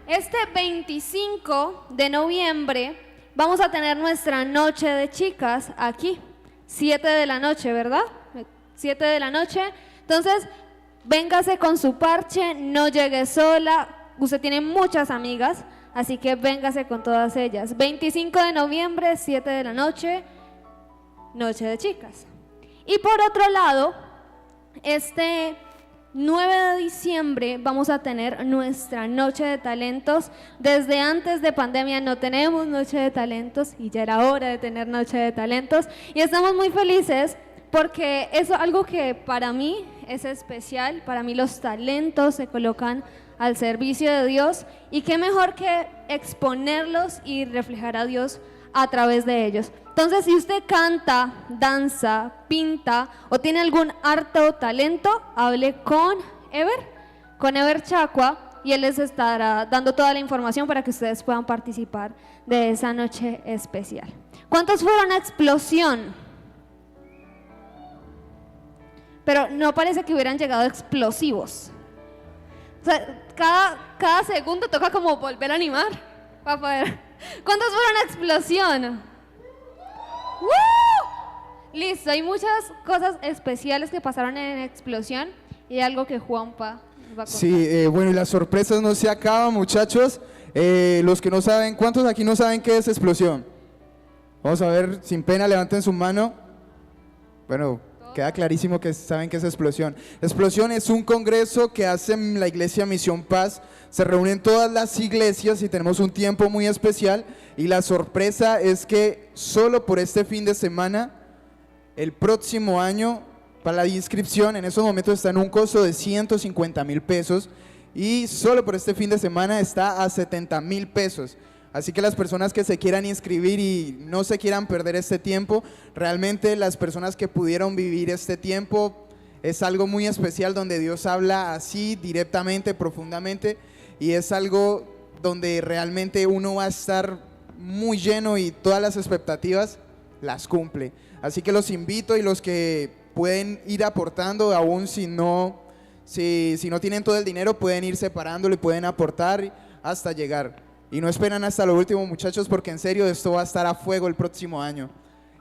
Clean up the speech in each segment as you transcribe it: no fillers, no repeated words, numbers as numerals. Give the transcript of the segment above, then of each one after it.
Este 25 de noviembre vamos a tener nuestra noche de chicas aquí, 7 de la noche, ¿verdad? 7 de la noche. Entonces, véngase con su parche, no llegue sola. Usted tiene muchas amigas, así que véngase con todas ellas. 25 de noviembre, 7 de la noche, noche de chicas. Y por otro lado, este 9 de diciembre vamos a tener nuestra noche de talentos. Desde antes de pandemia no tenemos noche de talentos y ya era hora de tener noche de talentos. Y estamos muy felices porque es algo que para mí es especial. Para mí los talentos se colocan al servicio de Dios y qué mejor que exponerlos y reflejar a Dios a través de ellos. Entonces, si usted canta, danza, pinta o tiene algún arte o talento, hable con Ever Chacua, y él les estará dando toda la información para que ustedes puedan participar de esa noche especial. ¿Cuántos fueron a Explosión? Pero no parece que hubieran llegado explosivos. O sea, cada segundo toca como volver a animar para poder. ¿Cuántos fueron a Explosión? ¡Woo! Listo, hay muchas cosas especiales que pasaron en Explosión y algo que Juanpa nos va a contar. Sí, bueno, y las sorpresas no se acaban, muchachos. Los que no saben, ¿cuántos aquí no saben qué es Explosión? Vamos a ver, sin pena, levanten su mano. Bueno, queda clarísimo que saben qué es Explosión. Explosión es un congreso que hace la iglesia Misión Paz. Se reúnen todas las iglesias y tenemos un tiempo muy especial. Y la sorpresa es que solo por este fin de semana, el próximo año, para la inscripción, en esos momentos está en un costo de 150,000 pesos. Y solo por este fin de semana está a 70,000 pesos. Así que las personas que se quieran inscribir y no se quieran perder este tiempo, realmente las personas que pudieron vivir este tiempo, es algo muy especial donde Dios habla así directamente, profundamente, y es algo donde realmente uno va a estar muy lleno y todas las expectativas las cumple. Así que los invito, y los que pueden ir aportando, aún si no tienen todo el dinero, pueden ir separándolo y pueden aportar hasta llegar. Y no esperan hasta lo último, muchachos, porque en serio esto va a estar a fuego el próximo año.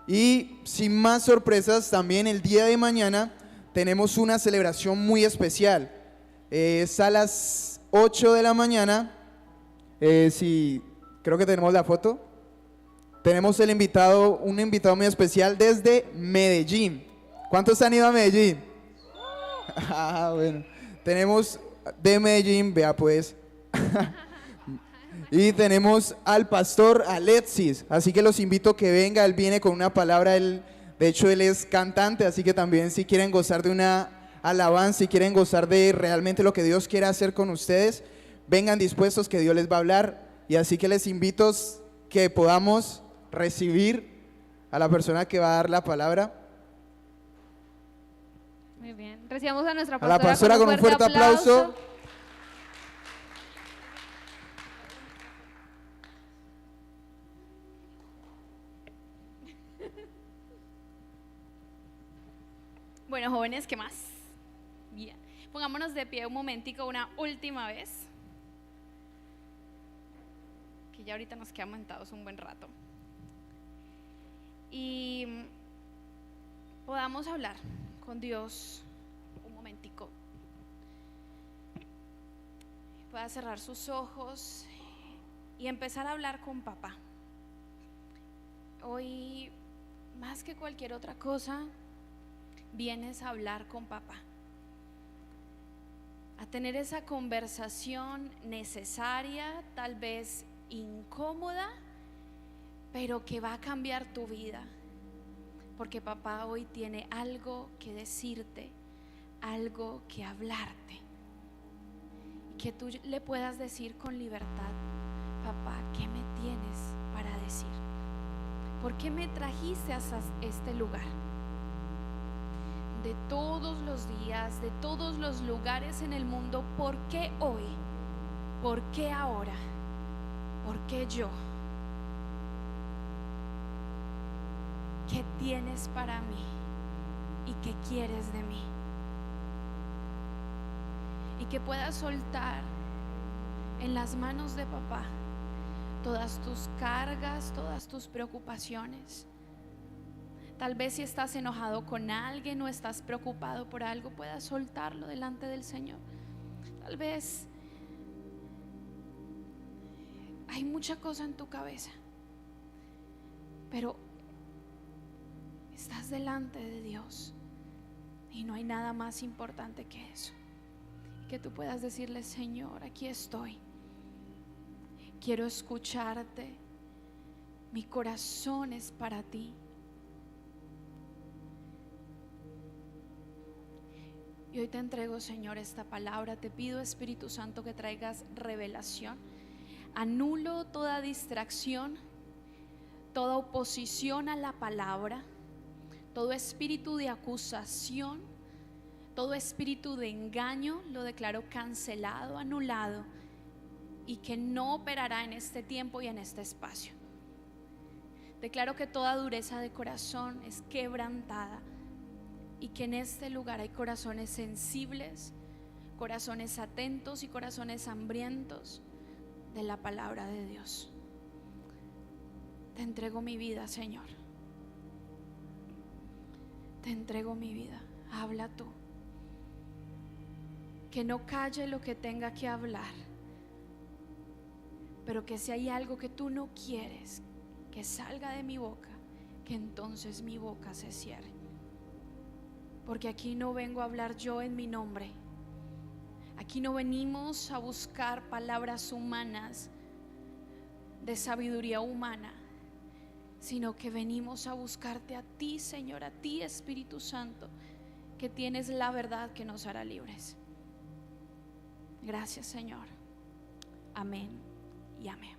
Y sin más sorpresas, también el día de mañana tenemos una celebración muy especial. Es a las 8 de la mañana. Creo que tenemos la foto. Tenemos un invitado muy especial desde Medellín. ¿Cuántos han ido a Medellín? Bueno, tenemos de Medellín, vea pues. Y tenemos al pastor Alexis, así que los invito a que venga. Él viene con una palabra, de hecho él es cantante, así que también si quieren gozar de una alabanza, si quieren gozar de realmente lo que Dios quiere hacer con ustedes, vengan dispuestos, que Dios les va a hablar. Y así que les invito que podamos recibir a la persona que va a dar la palabra. Muy bien, recibamos a nuestra pastora, con un fuerte aplauso. Bueno, jóvenes, ¿qué más? Bien. Pongámonos de pie un momentico, una última vez. Que ya ahorita nos quedamos sentados un buen rato. Y podamos hablar con Dios un momentico. Pueda cerrar sus ojos y empezar a hablar con papá. Hoy, más que cualquier otra cosa, vienes a hablar con papá, a tener esa conversación necesaria, tal vez incómoda, pero que va a cambiar tu vida, porque papá hoy tiene algo que decirte, algo que hablarte, y que tú le puedas decir con libertad: papá, ¿qué me tienes para decir? ¿Por qué me trajiste hasta este lugar? De todos los días, de todos los lugares en el mundo, ¿por qué hoy? ¿Por qué ahora? ¿Por qué yo? ¿Qué tienes para mí? ¿Y qué quieres de mí? Y que puedas soltar en las manos de papá todas tus cargas, todas tus preocupaciones. Tal vez si estás enojado con alguien o estás preocupado por algo, puedas soltarlo delante del Señor. Tal vez hay mucha cosa en tu cabeza, pero estás delante de Dios y no hay nada más importante que eso. Que tú puedas decirle: Señor, aquí estoy, quiero escucharte, mi corazón es para ti. Y hoy te entrego, Señor, esta palabra. Te pido, Espíritu Santo, que traigas revelación. Anulo toda distracción, toda oposición a la palabra, todo espíritu de acusación, todo espíritu de engaño, lo declaro cancelado, anulado, y que no operará en este tiempo y en este espacio. Declaro que toda dureza de corazón es quebrantada y que en este lugar hay corazones sensibles, corazones atentos y corazones hambrientos de la palabra de Dios. Te entrego mi vida, Señor. Te entrego mi vida. Habla tú. Que no calle lo que tenga que hablar, pero que si hay algo que tú no quieres que salga de mi boca, que entonces mi boca se cierre. Porque aquí no vengo a hablar yo en mi nombre. Aquí no venimos a buscar palabras humanas de sabiduría humana, sino que venimos a buscarte a ti, Señor, a ti, Espíritu Santo, que tienes la verdad que nos hará libres. Gracias, Señor. Amén y amén.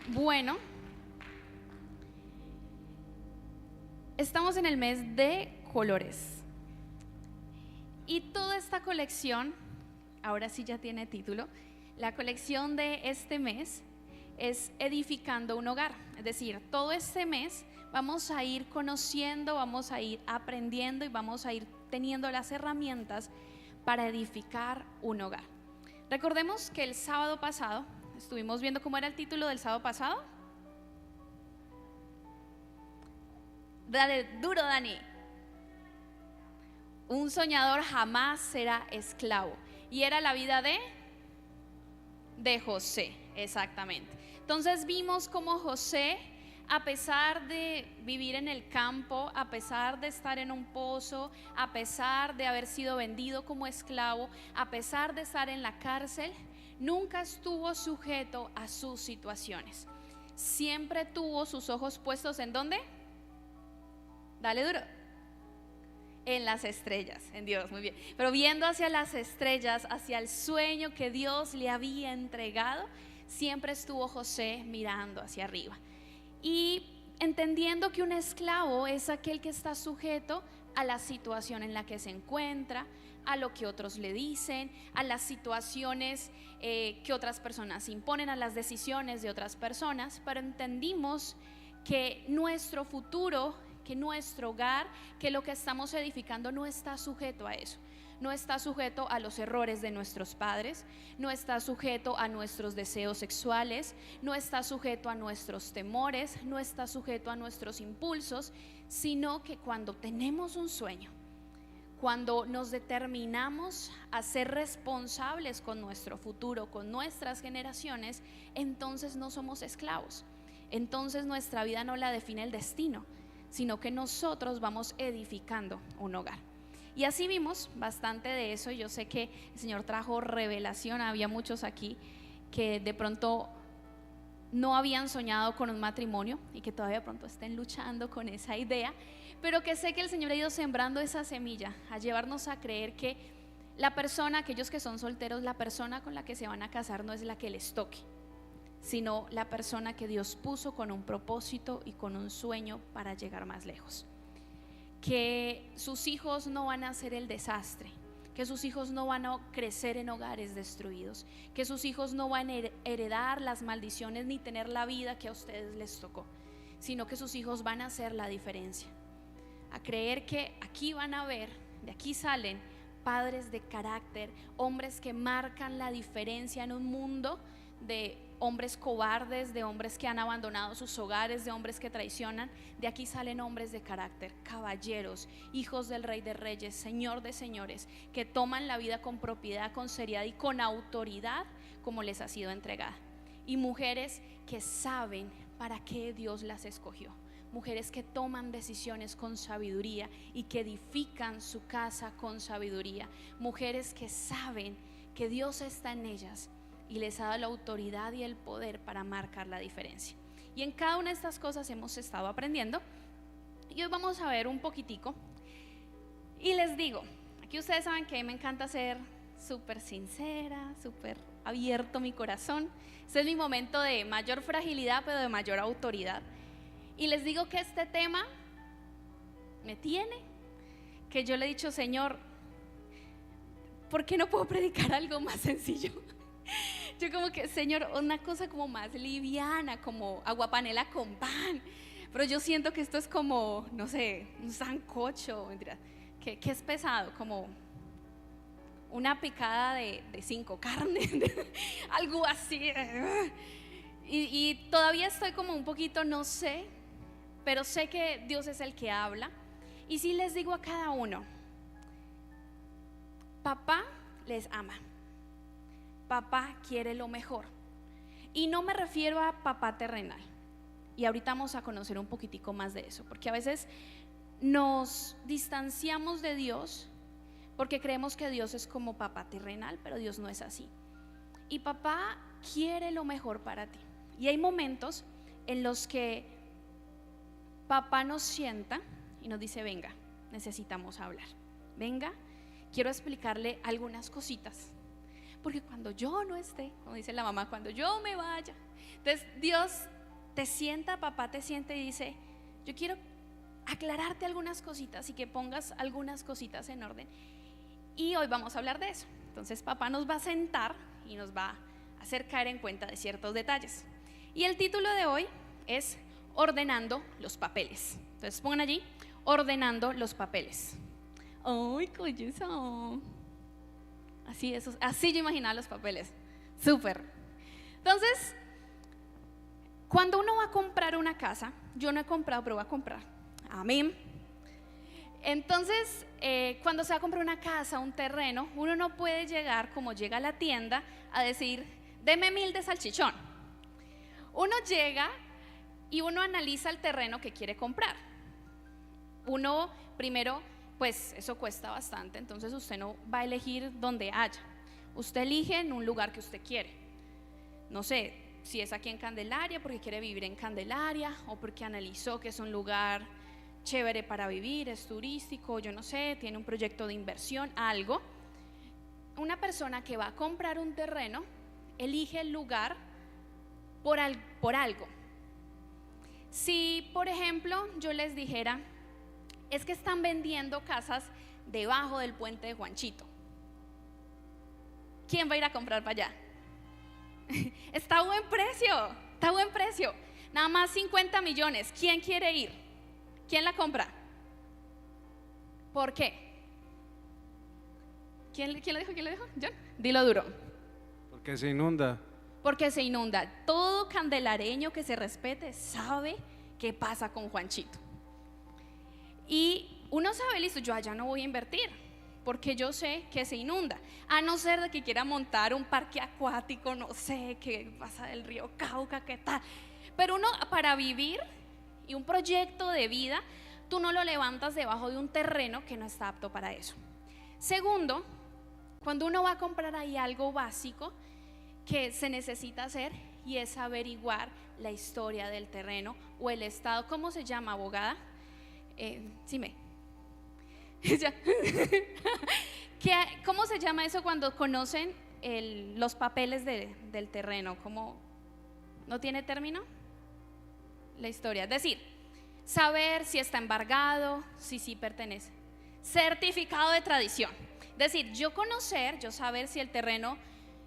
Bueno, estamos en el mes de colores y toda esta colección, ahora sí ya tiene título. La colección de este mes es Edificando un Hogar. Es decir, todo este mes vamos a ir conociendo, vamos a ir aprendiendo y vamos a ir teniendo las herramientas para edificar un hogar. Recordemos que el sábado pasado estuvimos viendo cómo era el título del sábado pasado. Dale duro, Dani. Un soñador jamás será esclavo. Y era la vida de José, exactamente. Entonces vimos cómo José, a pesar de vivir en el campo, a pesar de estar en un pozo, a pesar de haber sido vendido como esclavo, a pesar de estar en la cárcel, nunca estuvo sujeto a sus situaciones. Siempre tuvo sus ojos puestos ¿en dónde? Dale duro. En las estrellas, en Dios, muy bien. Pero viendo hacia las estrellas, hacia el sueño que Dios le había entregado, siempre estuvo José mirando hacia arriba. Y entendiendo que un esclavo es aquel que está sujeto a la situación en la que se encuentra, a lo que otros le dicen, a las situaciones que otras personas imponen, a las decisiones de otras personas. Pero entendimos que nuestro futuro, que nuestro hogar, que lo que estamos edificando no está sujeto a eso. No está sujeto a los errores de nuestros padres, no está sujeto a nuestros deseos sexuales, no está sujeto a nuestros temores, no está sujeto a nuestros impulsos, sino que cuando tenemos un sueño, cuando nos determinamos a ser responsables con nuestro futuro, con nuestras generaciones, entonces no somos esclavos. Entonces nuestra vida no la define el destino, sino que nosotros vamos edificando un hogar. Y así vimos bastante de eso. Yo sé que el Señor trajo revelación. Había muchos aquí que de pronto no habían soñado con un matrimonio y que todavía pronto estén luchando con esa idea, pero que sé que el Señor ha ido sembrando esa semilla a llevarnos a creer que la persona, aquellos que son solteros, la persona con la que se van a casar no es la que les toque, sino la persona que Dios puso con un propósito y con un sueño para llegar más lejos. Que sus hijos no van a ser el desastre, que sus hijos no van a crecer en hogares destruidos, que sus hijos no van a heredar las maldiciones ni tener la vida que a ustedes les tocó, sino que sus hijos van a hacer la diferencia. A creer que aquí van a ver, de aquí salen padres de carácter, hombres que marcan la diferencia en un mundo de hombres cobardes, de hombres que han abandonado sus hogares, de hombres que traicionan. De aquí salen hombres de carácter, caballeros, hijos del Rey de Reyes, Señor de señores, que toman la vida con propiedad, con seriedad y con autoridad como les ha sido entregada. Y mujeres que saben para qué Dios las escogió, mujeres que toman decisiones con sabiduría y que edifican su casa con sabiduría, mujeres que saben que Dios está en ellas y les ha dado la autoridad y el poder para marcar la diferencia. Y en cada una de estas cosas hemos estado aprendiendo, y hoy vamos a ver un poquitico. Y les digo, aquí ustedes saben que a mí me encanta ser súper sincera, súper abierto mi corazón. Este es mi momento de mayor fragilidad, pero de mayor autoridad. Y les digo que este tema me tiene, que yo le he dicho: Señor, ¿por qué no puedo predicar algo más sencillo? Yo como que, Señor, una cosa como más liviana, como aguapanela con pan. Pero yo siento que esto es como, no sé, un sancocho, mentira, que es pesado, como una picada de 5 carnes, algo así. Y todavía estoy como un poquito, no sé, pero sé que Dios es el que habla. Y sí les digo a cada uno: papá les ama, papá quiere lo mejor. Y no me refiero a papá terrenal. Y ahorita vamos a conocer un poquitico más de eso, porque a veces nos distanciamos de Dios porque creemos que Dios es como papá terrenal, pero Dios no es así. Y papá quiere lo mejor para ti. Y hay momentos en los que papá nos sienta y nos dice: venga, necesitamos hablar, venga, quiero explicarle algunas cositas, porque cuando yo no esté, como dice la mamá, cuando yo me vaya, entonces Dios te sienta, papá te siente y dice: yo quiero aclararte algunas cositas y que pongas algunas cositas en orden. Y hoy vamos a hablar de eso. Entonces papá nos va a sentar y nos va a hacer caer en cuenta de ciertos detalles. Y el título de hoy es ordenando los papeles. Entonces pongan allí: ordenando los papeles. ¡Ay, coño! Así, así yo imaginaba los papeles. Súper. Entonces, cuando uno va a comprar una casa, yo no he comprado, pero voy a comprar. Amén. Entonces, cuando se va a comprar una casa, un terreno, uno no puede llegar como llega a la tienda a decir: deme 1000 de salchichón. Uno llega y uno analiza el terreno que quiere comprar. Uno primero, pues eso cuesta bastante, entonces usted no va a elegir donde haya. Usted elige en un lugar que usted quiere. No sé, si es aquí en Candelaria porque quiere vivir en Candelaria, o porque analizó que es un lugar chévere para vivir, es turístico, yo no sé, tiene un proyecto de inversión, algo. Una persona que va a comprar un terreno elige el lugar por algo. Si, por ejemplo, yo les dijera: es que están vendiendo casas debajo del puente de Juanchito, ¿quién va a ir a comprar para allá? Está a buen precio, nada más 50 millones, ¿quién quiere ir? ¿Quién la compra? ¿Por qué? ¿Quién lo dijo? ¿John? Dilo duro. Porque se inunda. Porque se inunda. Todo candelareño que se respete sabe qué pasa con Juanchito. Y uno sabe: listo, yo allá no voy a invertir, porque yo sé que se inunda, a no ser de que quiera montar un parque acuático, no sé, que pasa del río Cauca, qué tal. Pero uno, para vivir y un proyecto de vida, tú no lo levantas debajo de un terreno que no está apto para eso. Segundo, cuando uno va a comprar ahí algo básico que se necesita hacer, y es averiguar la historia del terreno o el estado. ¿Cómo se llama, abogada? ¿Cómo se llama eso cuando conocen los papeles del terreno? ¿Cómo? ¿No tiene término? La historia, es decir, saber si está embargado, si pertenece. Certificado de tradición, es decir, yo saber si el terreno,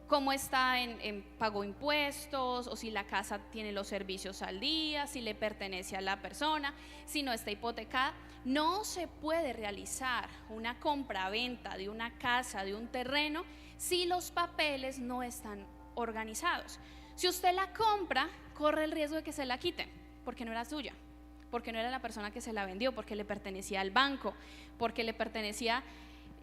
cómo está en pago impuestos, o si la casa tiene los servicios al día, si le pertenece a la persona, si no está hipotecada. no se puede realizar una compraventa de una casa, de un terreno, si los papeles no están organizados. Si usted la compra, corre el riesgo de que se la quiten, porque no era suya, porque no era la persona que se la vendió, porque le pertenecía al banco, porque le pertenecía,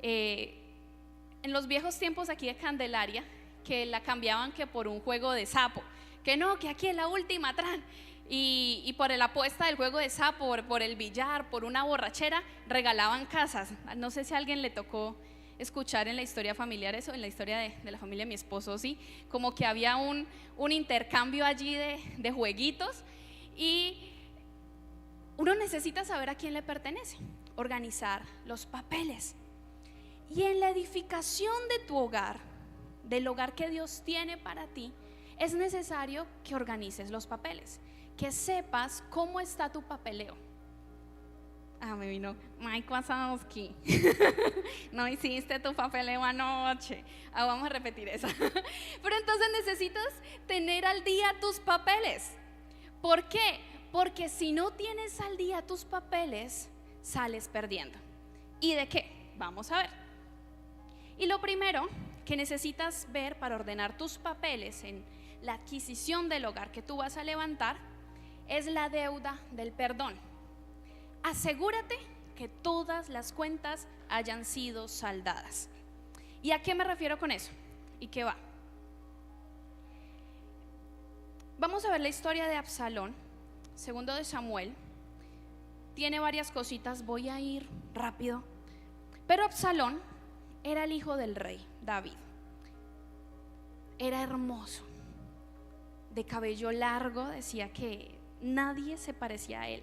en los viejos tiempos aquí de Candelaria, que la cambiaban que por un juego de sapo, que no, que aquí es la última, tran. Y por la apuesta del juego de sapo, por el billar, por una borrachera, regalaban casas. No sé si a alguien le tocó escuchar en la historia familiar eso, en la historia de la familia de mi esposo, sí, como que había un intercambio allí de jueguitos, y uno necesita saber a quién le pertenece, organizar los papeles. Y en la edificación de tu hogar, del hogar que Dios tiene para ti, es necesario que organices los papeles, que sepas cómo está tu papeleo. Me vino Mike Wazowski. No hiciste tu papeleo anoche. Vamos a repetir esa. Pero entonces necesitas tener al día tus papeles. ¿Por qué? Porque si no tienes al día tus papeles, sales perdiendo. ¿Y de qué? Vamos a ver. Y lo primero que necesitas ver para ordenar tus papeles en la adquisición del hogar que tú vas a levantar es la deuda del perdón. Asegúrate que todas las cuentas hayan sido saldadas. ¿Y a qué me refiero con eso? ¿Y qué va? Vamos a ver la historia de Absalón, segundo de Samuel. Tiene varias cositas, voy a ir rápido. Pero Absalón era el hijo del rey David. Era hermoso, de cabello largo, decía que nadie se parecía a él,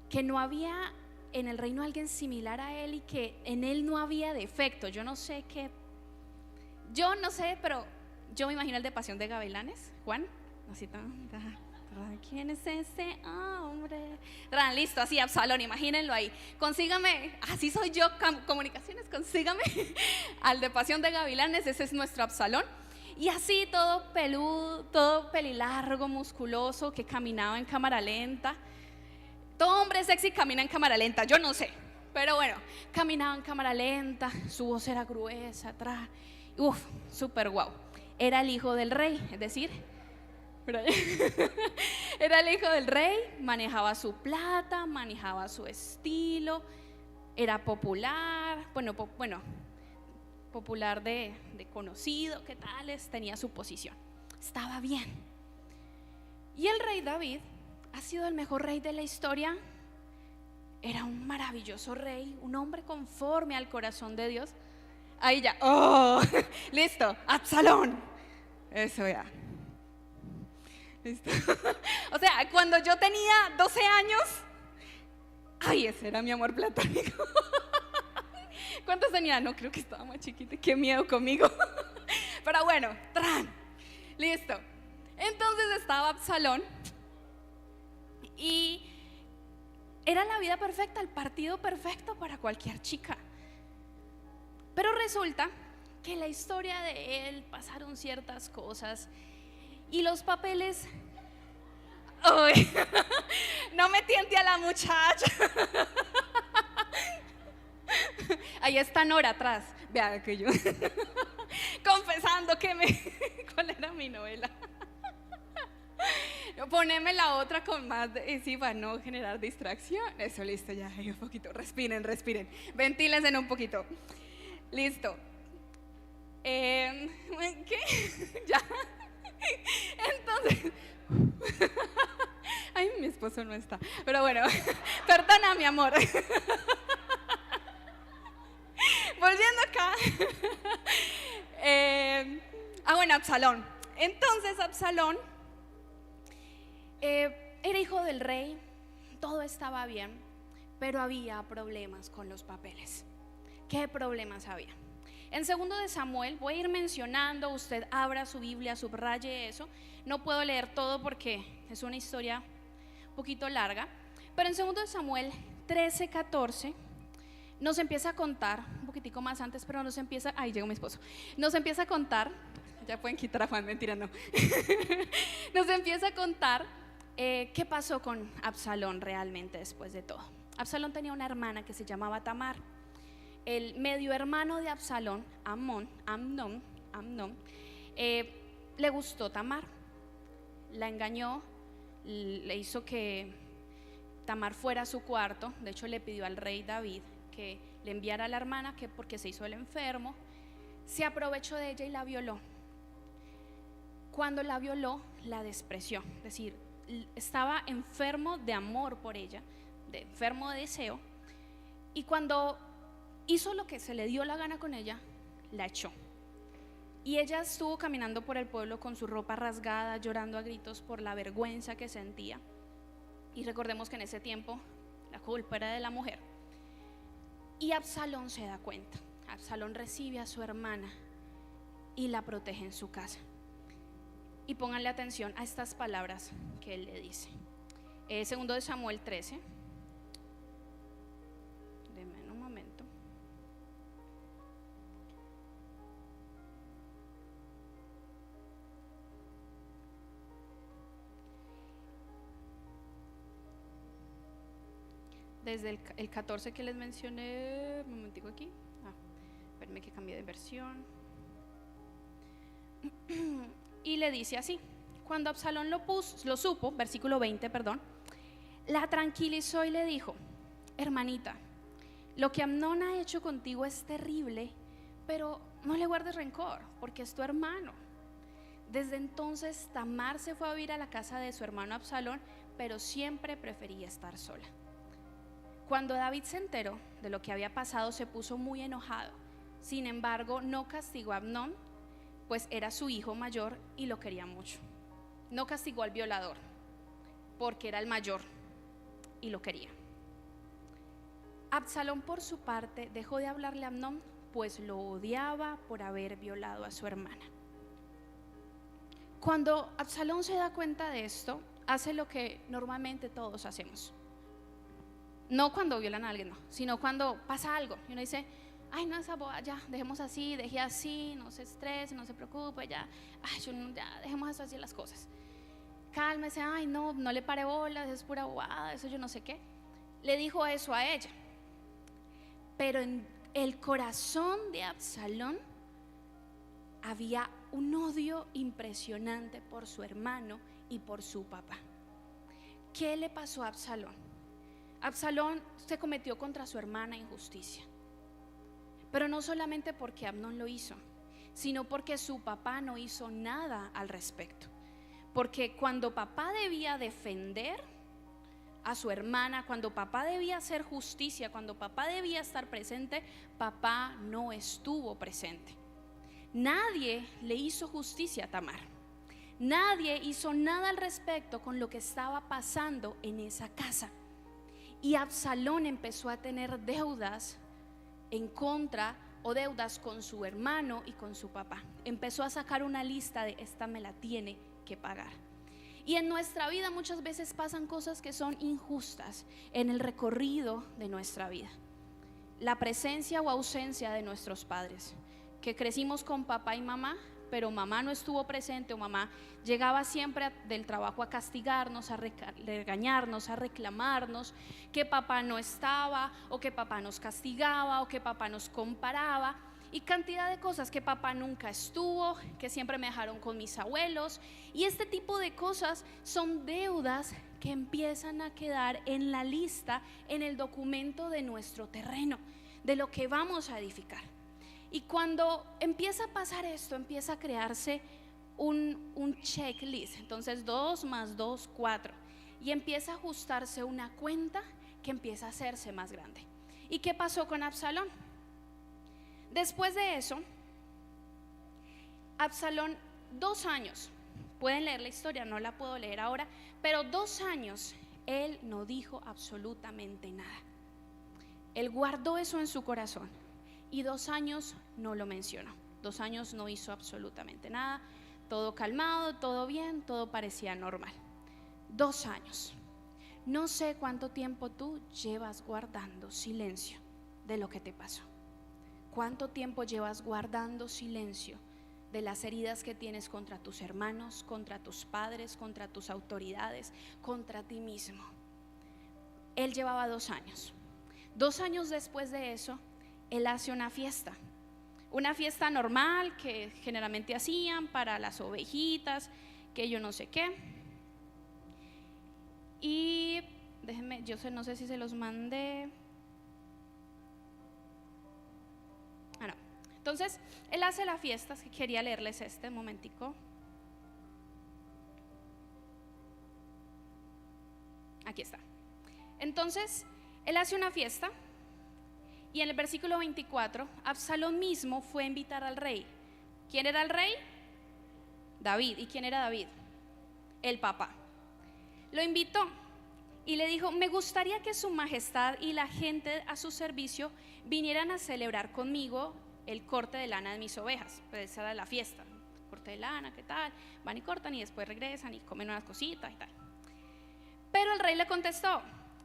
que no había en el reino alguien similar a él y que en él no había defecto. Yo no sé, pero yo me imagino el de Pasión de Gavilanes, Juan, así tan, ¿quién es ese hombre? Listo, así Absalón, imagínenlo ahí. Consígame, así soy yo, comunicaciones, consígame al de Pasión de Gavilanes, ese es nuestro Absalón. Y así todo peludo, todo pelilargo, musculoso, que caminaba en cámara lenta. Todo hombre sexy camina en cámara lenta, yo no sé, pero bueno, caminaba en cámara lenta, su voz era gruesa, súper guau. Era el hijo del rey, es decir, era el hijo del rey, manejaba su plata, manejaba su estilo, era popular, popular de conocido, ¿qué tales? Tenía su posición, estaba bien. Y el rey David ha sido el mejor rey de la historia. Era un maravilloso rey, un hombre conforme al corazón de Dios. Ahí ya, listo, Absalón. Eso ya. Listo. O sea, cuando yo tenía 12 años, ese era mi amor platónico. ¿Cuántos tenía? No, creo que estaba más chiquita, qué miedo conmigo. Pero bueno, listo. Entonces estaba Absalón y era la vida perfecta, el partido perfecto para cualquier chica. Pero resulta que en la historia de él pasaron ciertas cosas y los papeles... no me tiente a la muchacha. Ahí está Nora atrás. Vea que yo confesando ¿cuál era mi novela? Poneme la otra con más sí, para no generar distracción. Eso, listo, ya, un poquito, respiren, ventílense un poquito. Listo. ¿Qué? Ya. Entonces mi esposo no está, pero bueno, perdona mi amor. Volviendo acá. Absalón. Entonces Absalón era hijo del rey, todo estaba bien, pero había problemas con los papeles. ¿Qué problemas había? En segundo de Samuel, voy a ir mencionando, usted abra su Biblia, subraye eso. No puedo leer todo porque es una historia un poquito larga, pero en segundo de Samuel 13:14 nos empieza a contar, un poquitico más antes, pero ahí llegó mi esposo, nos empieza a contar, ya pueden quitar a Juan, mentira, no. Nos empieza a contar qué pasó con Absalón realmente después de todo. Absalón tenía una hermana que se llamaba Tamar. El medio hermano de Absalón, Amnón, le gustó Tamar, la engañó, le hizo que Tamar fuera a su cuarto. De hecho, le pidió al rey David que le enviara a la hermana, que porque se hizo el enfermo, se aprovechó de ella y la violó. Cuando la violó, la despreció, es decir, estaba enfermo de amor por ella, enfermo de deseo, y cuando hizo lo que se le dio la gana con ella, la echó. Y ella estuvo caminando por el pueblo con su ropa rasgada, llorando a gritos por la vergüenza que sentía. Y recordemos que en ese tiempo la culpa era de la mujer. Y Absalón se da cuenta. Absalón recibe a su hermana y la protege en su casa. Y pónganle atención a estas palabras que él le dice. Segundo de Samuel 13. Denme un momento. Desde el 14 que les mencioné, un momentico aquí. Espérenme que cambié de versión. Y le dice así: cuando Absalón lo supo, versículo 20, perdón, la tranquilizó y le dijo: hermanita, lo que Amnón ha hecho contigo es terrible, pero no le guardes rencor, porque es tu hermano. Desde entonces Tamar se fue a vivir a la casa de su hermano Absalón, pero siempre prefería estar sola. Cuando David se enteró de lo que había pasado, se puso muy enojado. Sin embargo, no castigó a Amnón, pues era su hijo mayor y lo quería mucho. No castigó al violador, porque era el mayor y lo quería. Absalón, por su parte, dejó de hablarle a Amnón, pues lo odiaba por haber violado a su hermana. Cuando Absalón se da cuenta de esto, hace lo que normalmente todos hacemos. No cuando violan a alguien, no, sino cuando pasa algo y uno dice: ay, no, esa boda, ya, dejemos así, deje así, no se estrese, no se preocupe, ya, ay, ya, dejemos eso así las cosas. Cálmese, ay, no le pare bolas, es pura bobada, eso yo no sé qué. Le dijo eso a ella. Pero en el corazón de Absalón había un odio impresionante por su hermano y por su papá. ¿Qué le pasó a Absalón? Absalón se cometió contra su hermana injusticia, pero no solamente porque Amnón lo hizo, sino porque su papá no hizo nada al respecto. Porque cuando papá debía defender a su hermana, cuando papá debía hacer justicia, cuando papá debía estar presente, papá no estuvo presente. Nadie le hizo justicia a Tamar. Nadie hizo nada al respecto con lo que estaba pasando en esa casa. Y Absalón empezó a tener deudas en contra, o deudas con su hermano y con su papá. Empezó a sacar una lista de: esta me la tiene que pagar. Y en nuestra vida muchas veces pasan cosas que son injustas en el recorrido de nuestra vida. La presencia o ausencia de nuestros padres, que crecimos con papá y mamá, pero mamá no estuvo presente, o mamá llegaba siempre del trabajo a castigarnos, a regañarnos, a reclamarnos, que papá no estaba, o que papá nos castigaba, o que papá nos comparaba, y cantidad de cosas, que papá nunca estuvo, que siempre me dejaron con mis abuelos. Y este tipo de cosas son deudas que empiezan a quedar en la lista, en el documento de nuestro terreno, de lo que vamos a edificar. Y cuando empieza a pasar esto, empieza a crearse un checklist. Entonces 2 más 2, 4. Y empieza a ajustarse una cuenta que empieza a hacerse más grande. ¿Y qué pasó con Absalón? Después de eso, Absalón, 2 años, pueden leer la historia, no la puedo leer ahora, pero 2 años él no dijo absolutamente nada. Él guardó eso en su corazón. Y 2 años no lo mencionó. 2 años no hizo absolutamente nada. Todo calmado, todo bien, todo parecía normal. 2 años. No sé cuánto tiempo tú llevas guardando silencio de lo que te pasó. ¿Cuánto tiempo llevas guardando silencio de las heridas que tienes contra tus hermanos, contra tus padres, contra tus autoridades, contra ti mismo? él llevaba 2 años. 2 años después de eso, él hace una fiesta normal que generalmente hacían para las ovejitas, que yo no sé qué. Y déjenme, no sé si se los mandé. No. Entonces, él hace la fiesta, que quería leerles este momentico. Aquí está. Entonces, él hace una fiesta y en el versículo 24, Absalón mismo fue a invitar al rey. ¿Quién era el rey? David. ¿Y quién era David? El papá. Lo invitó y le dijo: me gustaría que su majestad y la gente a su servicio vinieran a celebrar conmigo el corte de lana de mis ovejas. Pues esa era la fiesta, corte de lana, ¿qué tal? Van y cortan y después regresan y comen unas cositas y tal. Pero el rey le contestó: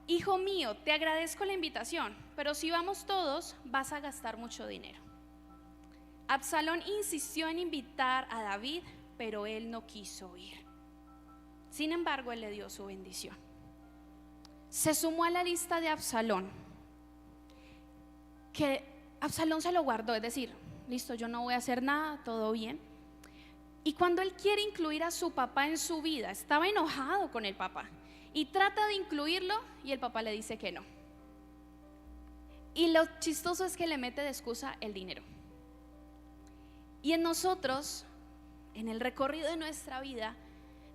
hijo mío, te agradezco la invitación, pero si vamos todos vas a gastar mucho dinero. Absalón insistió en invitar a David, pero él no quiso ir. Sin embargo, él le dio su bendición. Se sumó a la lista de Absalón, que Absalón se lo guardó, es decir, listo, yo no voy a hacer nada, todo bien. Y cuando él quiere incluir a su papá en su vida, estaba enojado con el papá y trata de incluirlo y el papá le dice que no. Y lo chistoso es que le mete de excusa el dinero. Y en nosotros, en el recorrido de nuestra vida,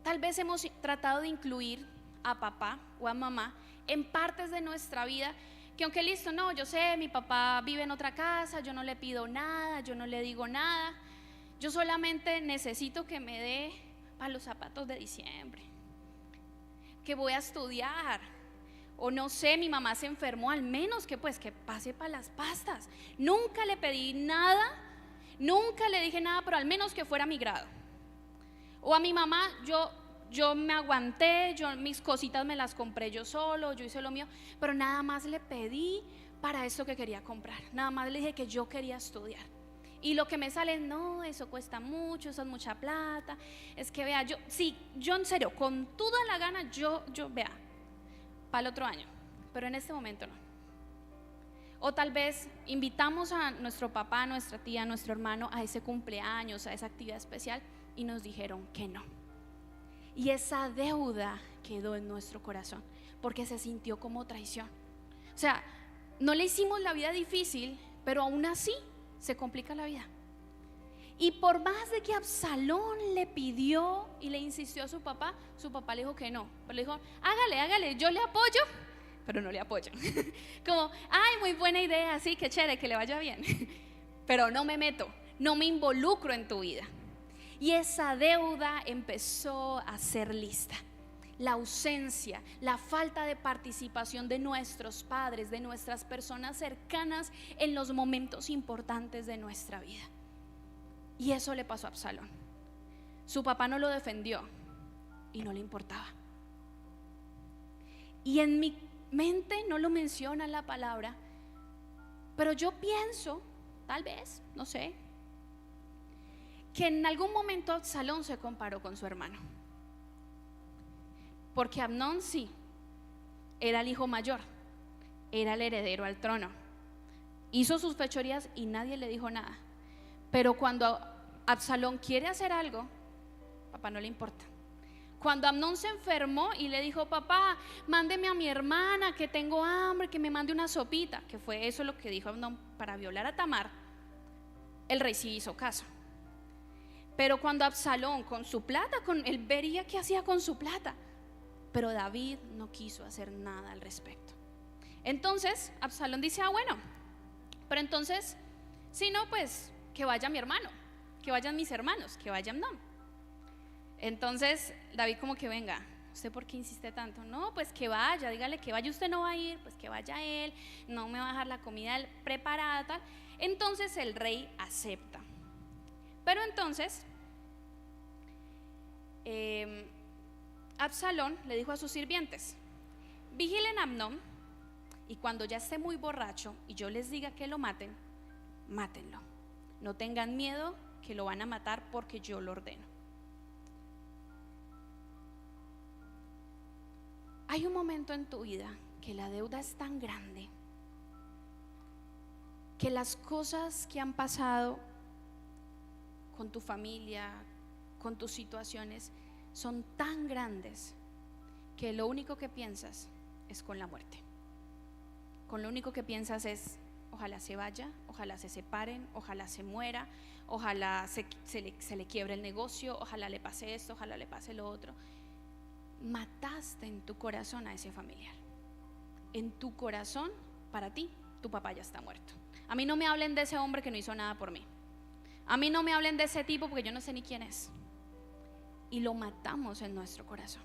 tal vez hemos tratado de incluir a papá o a mamá en partes de nuestra vida que, aunque listo, no, yo sé, mi papá vive en otra casa, yo no le pido nada, yo no le digo nada, yo solamente necesito que me dé para los zapatos de diciembre, que voy a estudiar, o no sé, mi mamá se enfermó, al menos que pues que pase para las pastas. Nunca le pedí nada, nunca le dije nada, pero al menos que fuera mi grado. O a mi mamá, yo me aguanté, mis cositas me las compré yo solo, yo hice lo mío, pero nada más le pedí para esto que quería comprar, nada más le dije que yo quería estudiar. Y lo que me sale, no, eso cuesta mucho, eso es mucha plata, es que vea, yo en serio, con toda la gana, yo vea, para el otro año, pero en este momento no. O tal vez invitamos a nuestro papá, a nuestra tía, a nuestro hermano a ese cumpleaños, a esa actividad especial y nos dijeron que no. Y esa deuda quedó en nuestro corazón porque se sintió como traición. O sea, no le hicimos la vida difícil, pero aún así se complica la vida. Y por más de que Absalón le pidió y le insistió a su papá le dijo que no. Pero le dijo: hágale, yo le apoyo, pero no le apoyo. Como, ay, muy buena idea, sí, qué chévere, que le vaya bien. Pero no me meto, no me involucro en tu vida. Y esa deuda empezó a ser lista. La ausencia, la falta de participación de nuestros padres, de nuestras personas cercanas en los momentos importantes de nuestra vida. Y eso le pasó a Absalón. Su papá no lo defendió y no le importaba. Y en mi mente no lo menciona la palabra, pero yo pienso, tal vez, no sé, que en algún momento Absalón se comparó con su hermano. Porque Amnón sí, era el hijo mayor, era el heredero al trono. Hizo sus fechorías y nadie le dijo nada. Pero cuando Absalón quiere hacer algo, papá no le importa. Cuando Amnón se enfermó y le dijo: papá, mándeme a mi hermana que tengo hambre, que me mande una sopita, que fue eso lo que dijo Amnón para violar a Tamar, el rey sí hizo caso. Pero cuando Absalón con su plata, él vería qué hacía con su plata, pero David no quiso hacer nada al respecto. Entonces Absalón dice: bueno, pero entonces, si no, pues que vaya mi hermano, que vayan mis hermanos, que vaya Amnón. Entonces David como que: venga, ¿usted por qué insiste tanto? No, pues que vaya, dígale que vaya, usted no va a ir, pues que vaya él, no me va a dejar la comida preparada, tal. Entonces el rey acepta. Pero entonces Absalón le dijo a sus sirvientes: vigilen a Amnón, y cuando ya esté muy borracho y yo les diga que lo maten, mátenlo. No tengan miedo que lo van a matar porque yo lo ordeno. Hay un momento en tu vida que la deuda es tan grande, que las cosas que han pasado con tu familia, con tus situaciones, son tan grandes que lo único que piensas es con la muerte. Con lo único que piensas es: ojalá se vaya, ojalá se separen, ojalá se muera, ojalá se le quiebre el negocio, ojalá le pase esto, ojalá le pase lo otro. Mataste en tu corazón a ese familiar. En tu corazón, para ti, tu papá ya está muerto. A mí no me hablen de ese hombre que no hizo nada por mí. A mí no me hablen de ese tipo porque yo no sé ni quién es. Y lo matamos en nuestro corazón.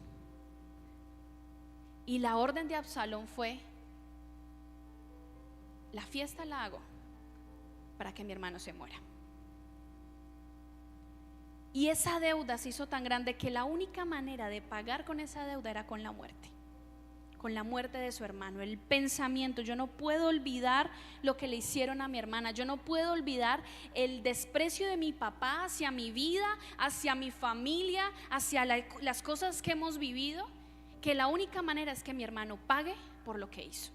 Y la orden de Absalón fue: la fiesta la hago para que mi hermano se muera. Y esa deuda se hizo tan grande que la única manera de pagar con esa deuda era con la muerte. Con la muerte de su hermano. El pensamiento: yo no puedo olvidar lo que le hicieron a mi hermana. Yo no puedo olvidar el desprecio de mi papá hacia mi vida, hacia mi familia, hacia las cosas que hemos vivido. Que la única manera es que mi hermano pague por lo que hizo.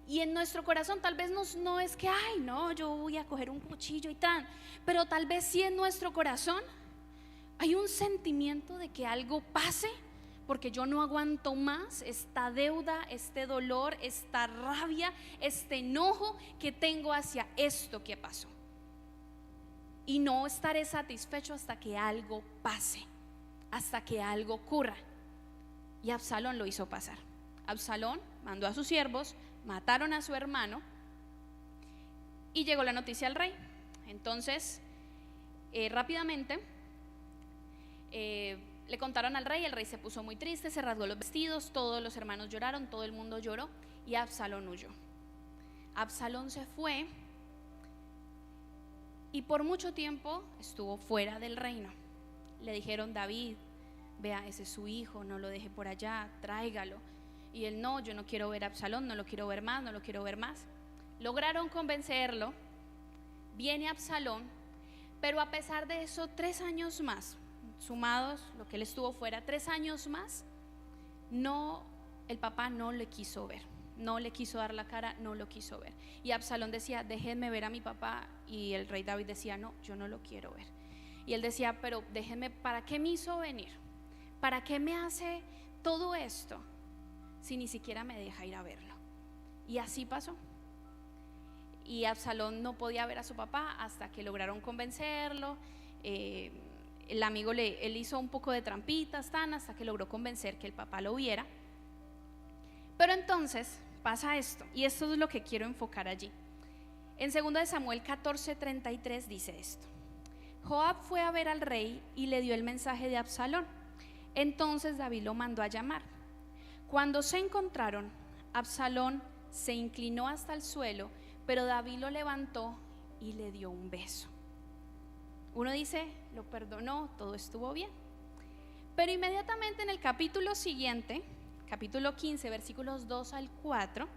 Y en nuestro corazón tal vez no es que, ay, no, yo voy a coger un cuchillo y tal. Pero tal vez sí en nuestro corazón hay un sentimiento de que algo pase, porque yo no aguanto más esta deuda, este dolor, esta rabia, este enojo que tengo hacia esto que pasó. Y no estaré satisfecho hasta que algo pase, hasta que algo ocurra. Y Absalón lo hizo pasar. Absalón mandó a sus siervos, mataron a su hermano y llegó la noticia al rey. Entonces, rápidamente le contaron al rey. El rey se puso muy triste, se rasgó los vestidos, todos los hermanos lloraron, todo el mundo lloró y Absalón huyó. Absalón se fue y por mucho tiempo estuvo fuera del reino. Le dijeron: David, vea, ese es su hijo, no lo deje por allá, tráigalo. Y él: no, yo no quiero ver a Absalón, no lo quiero ver más, no lo quiero ver más. Lograron convencerlo, viene Absalón, pero a pesar de eso, 3 años más, sumados lo que él estuvo fuera, 3 años más, el papá no le quiso ver, no le quiso dar la cara, no lo quiso ver. Y Absalón decía: déjenme ver a mi papá. Y el rey David decía: no, yo no lo quiero ver. Y él decía: pero déjenme, ¿para qué me hizo venir? ¿Para qué me hace todo esto si ni siquiera me deja ir a verlo? Y así pasó. Y Absalón no podía ver a su papá hasta que lograron convencerlo. El amigo él hizo un poco de trampitas hasta que logró convencer que el papá lo viera. Pero entonces pasa esto, y esto es lo que quiero enfocar allí. En 2 de Samuel 14:33 dice esto: Joab fue a ver al rey y le dio el mensaje de Absalón. Entonces David lo mandó a llamar. Cuando se encontraron, Absalón se inclinó hasta el suelo, pero David lo levantó y le dio un beso. Uno dice: lo perdonó, todo estuvo bien. Pero inmediatamente en el capítulo siguiente, capítulo 15, versículos 2 al 4,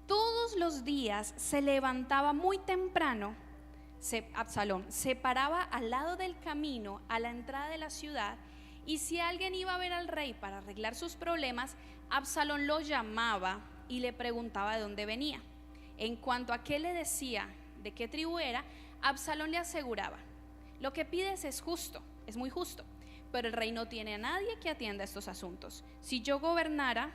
todos los días se levantaba muy temprano. Absalón se paraba al lado del camino a la entrada de la ciudad, y si alguien iba a ver al rey para arreglar sus problemas, Absalón lo llamaba y le preguntaba de dónde venía. En cuanto a qué le decía, de qué tribu era, Absalón le aseguraba: lo que pides es justo, es muy justo, pero el rey no tiene a nadie que atienda estos asuntos. Si yo gobernara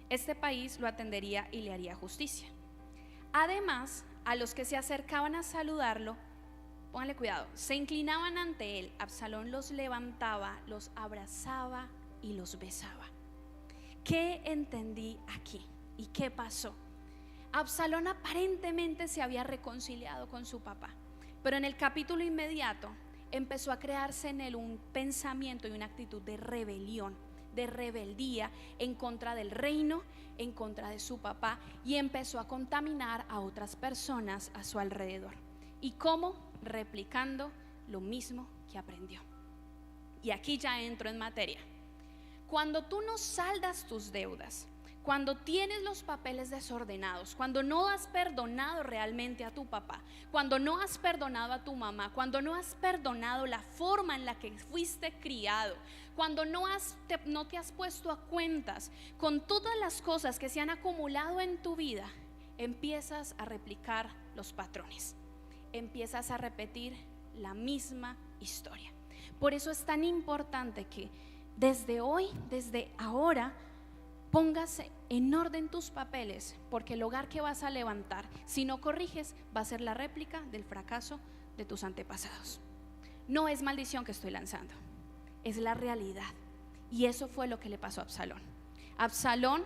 este país, lo atendería y le haría justicia. Además, a los que se acercaban a saludarlo, pónganle cuidado, se inclinaban ante él. Absalón los levantaba, los abrazaba y los besaba. ¿Qué entendí aquí? ¿Y qué pasó? Absalón aparentemente se había reconciliado con su papá, pero en el capítulo inmediato empezó a crearse en él un pensamiento y una actitud de rebelión, de rebeldía en contra del reino, en contra de su papá, y empezó a contaminar a otras personas a su alrededor. ¿Y cómo? Replicando lo mismo que aprendió. Y aquí ya entro en materia. Cuando tú no saldas tus deudas, cuando tienes los papeles desordenados, cuando no has perdonado realmente a tu papá, cuando no has perdonado a tu mamá, cuando no has perdonado la forma en la que fuiste criado, cuando no te has puesto a cuentas con todas las cosas que se han acumulado en tu vida, empiezas a replicar los patrones, empiezas a repetir la misma historia. Por eso es tan importante que desde hoy, desde ahora, póngase en orden tus papeles, porque el hogar que vas a levantar, si no corriges, va a ser la réplica del fracaso de tus antepasados. No es maldición que estoy lanzando, es la realidad. Y eso fue lo que le pasó a Absalón. Absalón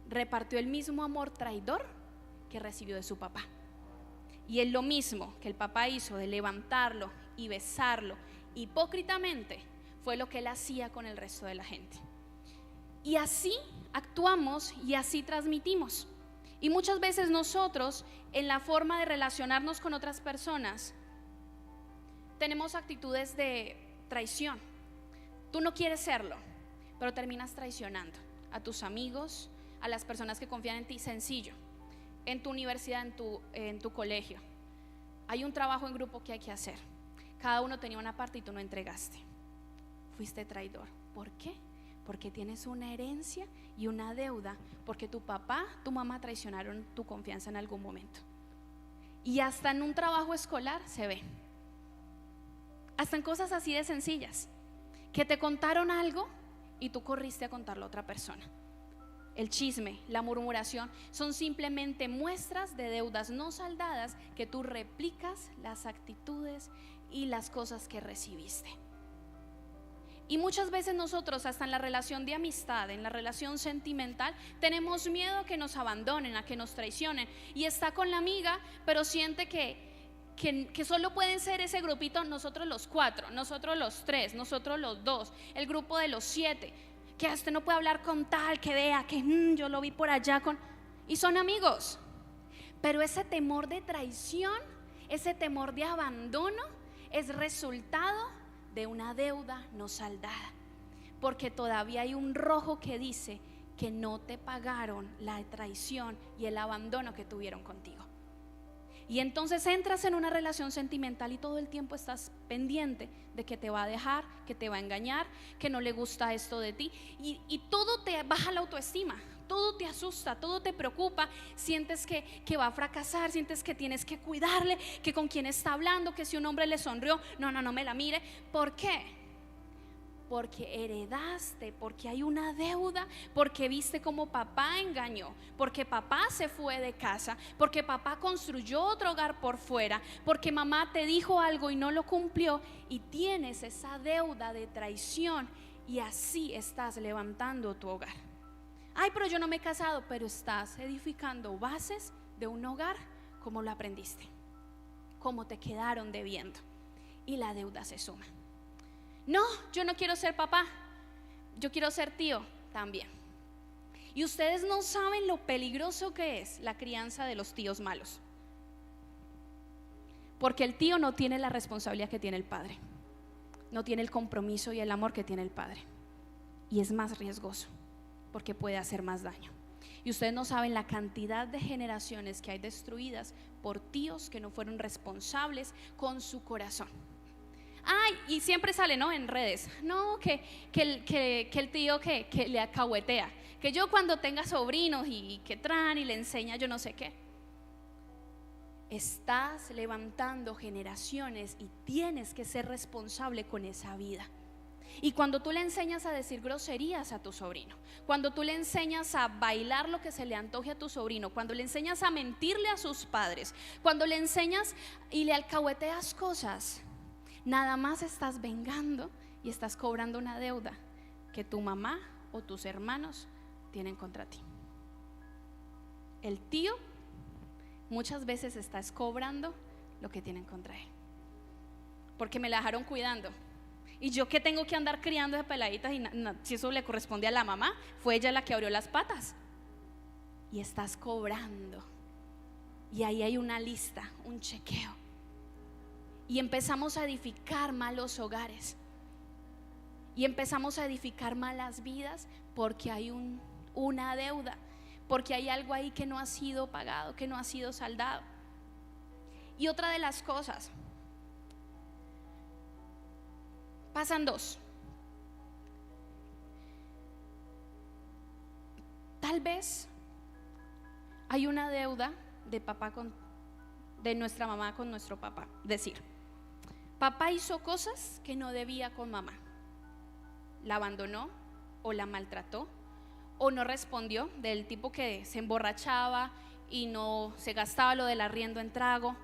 repartió el mismo amor traidor que recibió de su papá. Y es lo mismo que el papá hizo de levantarlo y besarlo hipócritamente, fue lo que él hacía con el resto de la gente. Y así actuamos y así transmitimos. Y muchas veces nosotros, en la forma de relacionarnos con otras personas, tenemos actitudes de traición. Tú no quieres serlo, pero terminas traicionando a tus amigos, a las personas que confían en ti. Sencillo, en tu universidad, en tu colegio, hay un trabajo en grupo que hay que hacer. Cada uno tenía una parte y tú no entregaste. Fuiste traidor. ¿Por qué? Porque tienes una herencia y una deuda, porque tu papá, tu mamá traicionaron tu confianza en algún momento. Y hasta en un trabajo escolar se ve, hasta en cosas así de sencillas, que te contaron algo y tú corriste a contarlo a otra persona. El chisme, la murmuración son simplemente muestras de deudas no saldadas que tú replicas las actitudes y las cosas que recibiste. Y muchas veces nosotros, hasta en la relación de amistad, en la relación sentimental, tenemos miedo a que nos abandonen, a que nos traicionen. Y está con la amiga, pero siente que solo pueden ser ese grupito, nosotros los 4, nosotros los 3, nosotros los 2, el grupo de los 7, que usted no puede hablar con tal, que vea, que yo lo vi por allá y son amigos. Pero ese temor de traición, ese temor de abandono es resultado de una deuda no saldada, porque todavía hay un rojo que dice que no te pagaron la traición y el abandono que tuvieron contigo. Y entonces entras en una relación sentimental y todo el tiempo estás pendiente de que te va a dejar, que te va a engañar, que no le gusta esto de ti, y todo te baja la autoestima, todo te asusta, todo te preocupa. Sientes que va a fracasar, sientes que tienes que cuidarle, que con quién está hablando, que si un hombre le sonrió, no me la mire. ¿Por qué? Porque heredaste, porque hay una deuda, porque viste cómo papá engañó, porque papá se fue de casa, porque papá construyó otro hogar por fuera, porque mamá te dijo algo y no lo cumplió, y tienes esa deuda de traición, y así estás levantando tu hogar. Ay, pero yo no me he casado, pero estás edificando bases de un hogar como lo aprendiste, como te quedaron debiendo, y la deuda se suma. No, yo no quiero ser papá, yo quiero ser tío también. Y ustedes no saben lo peligroso que es la crianza de los tíos malos, porque el tío no tiene la responsabilidad que tiene el padre, no tiene el compromiso y el amor que tiene el padre, y es más riesgoso porque puede hacer más daño. Y ustedes no saben la cantidad de generaciones que hay destruidas por tíos que no fueron responsables con su corazón. Ay, y siempre sale, ¿no?, en redes, no, que el tío que le acahuetea, que yo cuando tenga sobrinos y que traen y le enseña yo no sé qué. Estás levantando generaciones y tienes que ser responsable con esa vida. Y cuando tú le enseñas a decir groserías a tu sobrino, cuando tú le enseñas a bailar lo que se le antoje a tu sobrino, cuando le enseñas a mentirle a sus padres, cuando le enseñas y le alcahueteas cosas, nada más estás vengando y estás cobrando una deuda que tu mamá o tus hermanos tienen contra ti. El tío muchas veces estás cobrando lo que tienen contra él, porque me la dejaron cuidando. Y yo que tengo que andar criando de peladitas, y si eso le corresponde a la mamá, fue ella la que abrió las patas. Y estás cobrando. Y ahí hay una lista, un chequeo. Y empezamos a edificar malos hogares. Y empezamos a edificar malas vidas porque hay una deuda, porque hay algo ahí que no ha sido pagado, que no ha sido saldado. Y otra de las cosas, pasan dos. Tal vez hay una deuda de nuestra mamá con nuestro papá. Decir, papá hizo cosas que no debía con mamá, la abandonó o la maltrató o no respondió, del tipo que se emborrachaba y no se gastaba lo del arriendo en trago,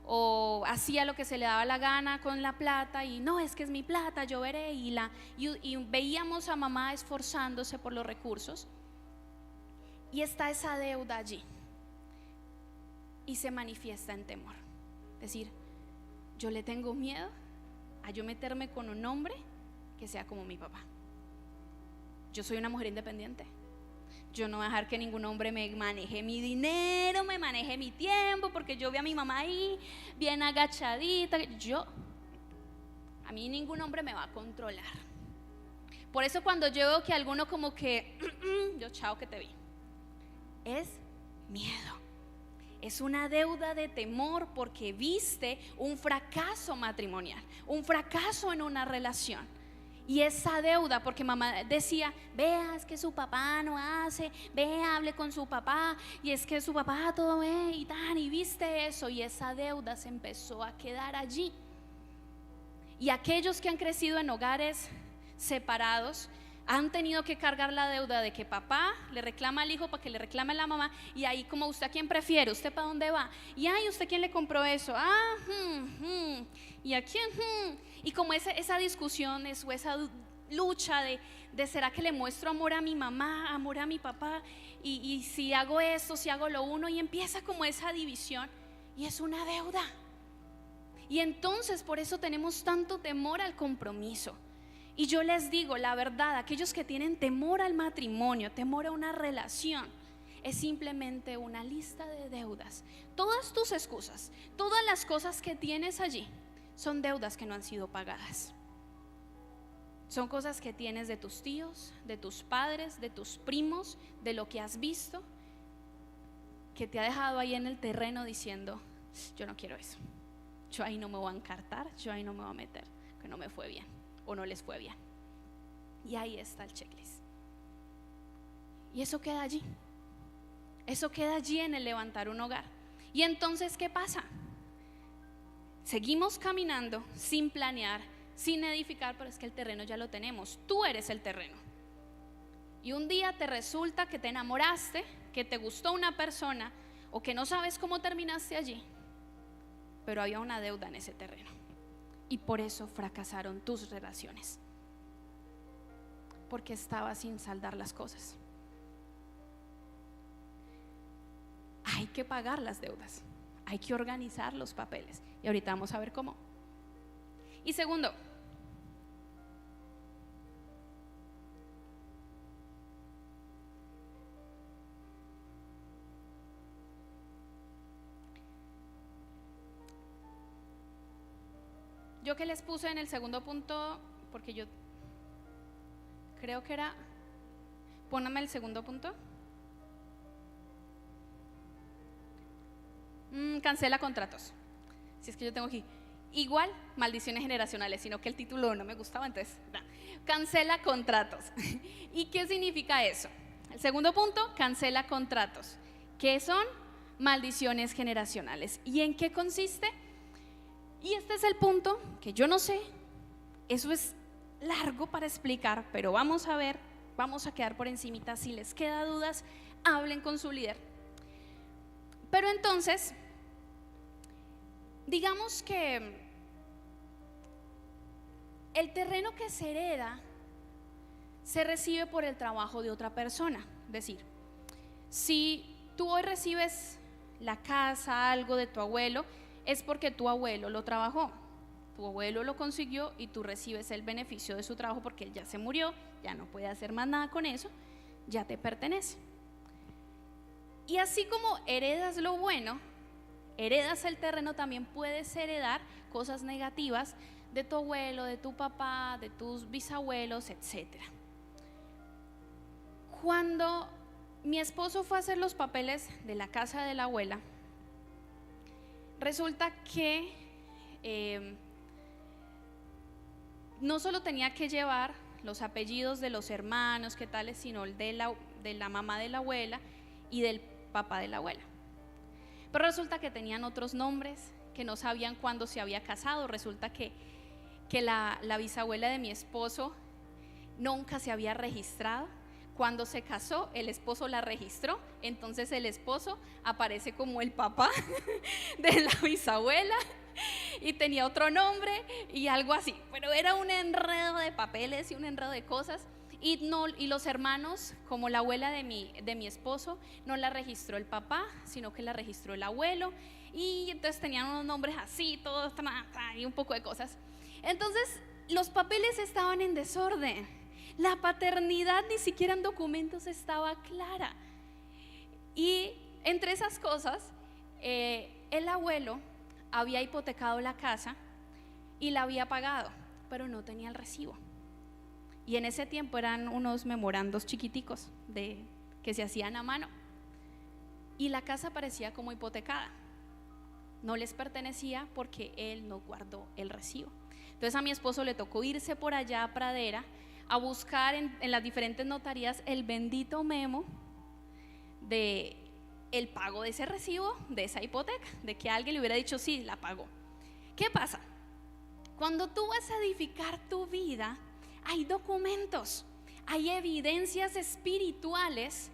o hacía lo que se le daba la gana con la plata y no, es que es mi plata, yo veré, y veíamos a mamá esforzándose por los recursos, y está esa deuda allí y se manifiesta en temor. Es decir, yo le tengo miedo a yo meterme con un hombre que sea como mi papá. Yo soy una mujer independiente. Yo no voy a dejar que ningún hombre me maneje mi dinero, me maneje mi tiempo, porque yo vi a mi mamá ahí bien agachadita. A mí ningún hombre me va a controlar. Por eso cuando yo veo que alguno como que yo chao que te vi, es miedo. Es una deuda de temor porque viste un fracaso matrimonial, un fracaso en una relación. Y esa deuda, porque mamá decía, vea, es que su papá no hace, vea, hable con su papá, y es que su papá todo ve y tan, y viste eso, y esa deuda se empezó a quedar allí. Y aquellos que han crecido en hogares separados han tenido que cargar la deuda de que papá le reclama al hijo para que le reclame a la mamá, y ahí como usted a quién prefiere, usted para dónde va, y ay, usted quién le compró eso, y a quién, y como esa discusión o esa lucha de será que le muestro amor a mi mamá, amor a mi papá, y si hago esto, si hago lo uno, y empieza como esa división, y es una deuda. Y entonces por eso tenemos tanto temor al compromiso. Y yo les digo la verdad, aquellos que tienen temor al matrimonio, temor a una relación, es simplemente una lista de deudas. Todas tus excusas, todas las cosas que tienes allí, son deudas que no han sido pagadas. Son cosas que tienes de tus tíos, de tus padres, de tus primos, de lo que has visto, que te ha dejado ahí en el terreno diciendo, yo no quiero eso, yo ahí no me voy a encartar, yo ahí no me voy a meter, que no me fue bien o no les fue bien. Y ahí está el checklist. Y eso queda allí. Eso queda allí en el levantar un hogar. Y entonces, ¿qué pasa? Seguimos caminando sin planear, sin edificar, pero es que el terreno ya lo tenemos. Tú eres el terreno. Y un día te resulta que te enamoraste, que te gustó una persona, o que no sabes cómo terminaste allí, pero había una deuda en ese terreno. Y por eso fracasaron tus relaciones, porque estabas sin saldar las cosas. Hay que pagar las deudas, hay que organizar los papeles, y ahorita vamos a ver cómo. Y segundo, yo que les puse en el segundo punto, porque yo creo que era, póngame el segundo punto. Cancela contratos. Si es que yo tengo aquí, igual maldiciones generacionales, sino que el título no me gustaba, entonces cancela contratos. ¿Y qué significa eso? El segundo punto, cancela contratos. ¿Qué son? Maldiciones generacionales. ¿Y en qué consiste? Y este es el punto que yo no sé, eso es largo para explicar, pero vamos a ver, vamos a quedar por encimita. Si les queda dudas, hablen con su líder. Pero entonces, digamos que el terreno que se hereda se recibe por el trabajo de otra persona. Es decir, si tú hoy recibes la casa, algo de tu abuelo, es porque tu abuelo lo trabajó, tu abuelo lo consiguió y tú recibes el beneficio de su trabajo porque él ya se murió, ya no puede hacer más nada con eso, ya te pertenece. Y así como heredas lo bueno, heredas el terreno, también puedes heredar cosas negativas de tu abuelo, de tu papá, de tus bisabuelos, etc. Cuando mi esposo fue a hacer los papeles de la casa de la abuela, resulta que no solo tenía que llevar los apellidos de los hermanos, qué tales, sino el de la mamá de la abuela y del papá de la abuela. Pero resulta que tenían otros nombres, que no sabían cuándo se había casado. Resulta que la bisabuela de mi esposo nunca se había registrado. Cuando se casó, el esposo la registró, entonces el esposo aparece como el papá de la bisabuela y tenía otro nombre y algo así. Pero era un enredo de papeles y un enredo de cosas. Y los hermanos, como la abuela de mi esposo, no la registró el papá, sino que la registró el abuelo. Y entonces tenían unos nombres así, todos, y un poco de cosas. Entonces los papeles estaban en desorden. La paternidad ni siquiera en documentos estaba clara. Y entre esas cosas, el abuelo había hipotecado la casa y la había pagado, pero no tenía el recibo. Y en ese tiempo eran unos memorandos chiquiticos que se hacían a mano. Y la casa parecía como hipotecada. No les pertenecía porque él no guardó el recibo. Entonces a mi esposo le tocó irse por allá a Pradera a buscar en las diferentes notarías el bendito memo de el pago de ese recibo, de esa hipoteca, de que alguien le hubiera dicho sí, la pagó. ¿Qué pasa? Cuando tú vas a edificar tu vida, hay documentos, hay evidencias espirituales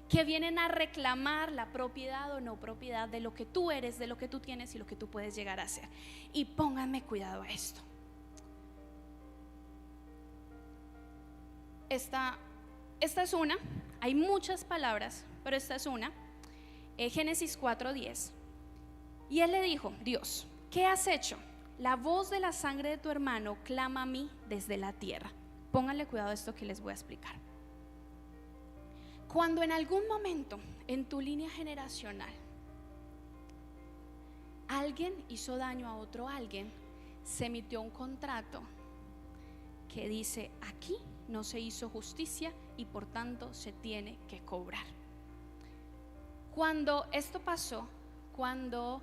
que vienen a reclamar la propiedad o no propiedad de lo que tú eres, de lo que tú tienes y lo que tú puedes llegar a ser. Y pónganme cuidado a esto. Esta es una, hay muchas palabras, pero esta es una. Génesis 4:10. Y él le dijo: Dios, ¿qué has hecho? La voz de la sangre de tu hermano clama a mí desde la tierra. Pónganle cuidado a esto que les voy a explicar. Cuando en algún momento en tu línea generacional alguien hizo daño a otro alguien, se emitió un contrato que dice: aquí no se hizo justicia y por tanto se tiene que cobrar. Cuando esto pasó, cuando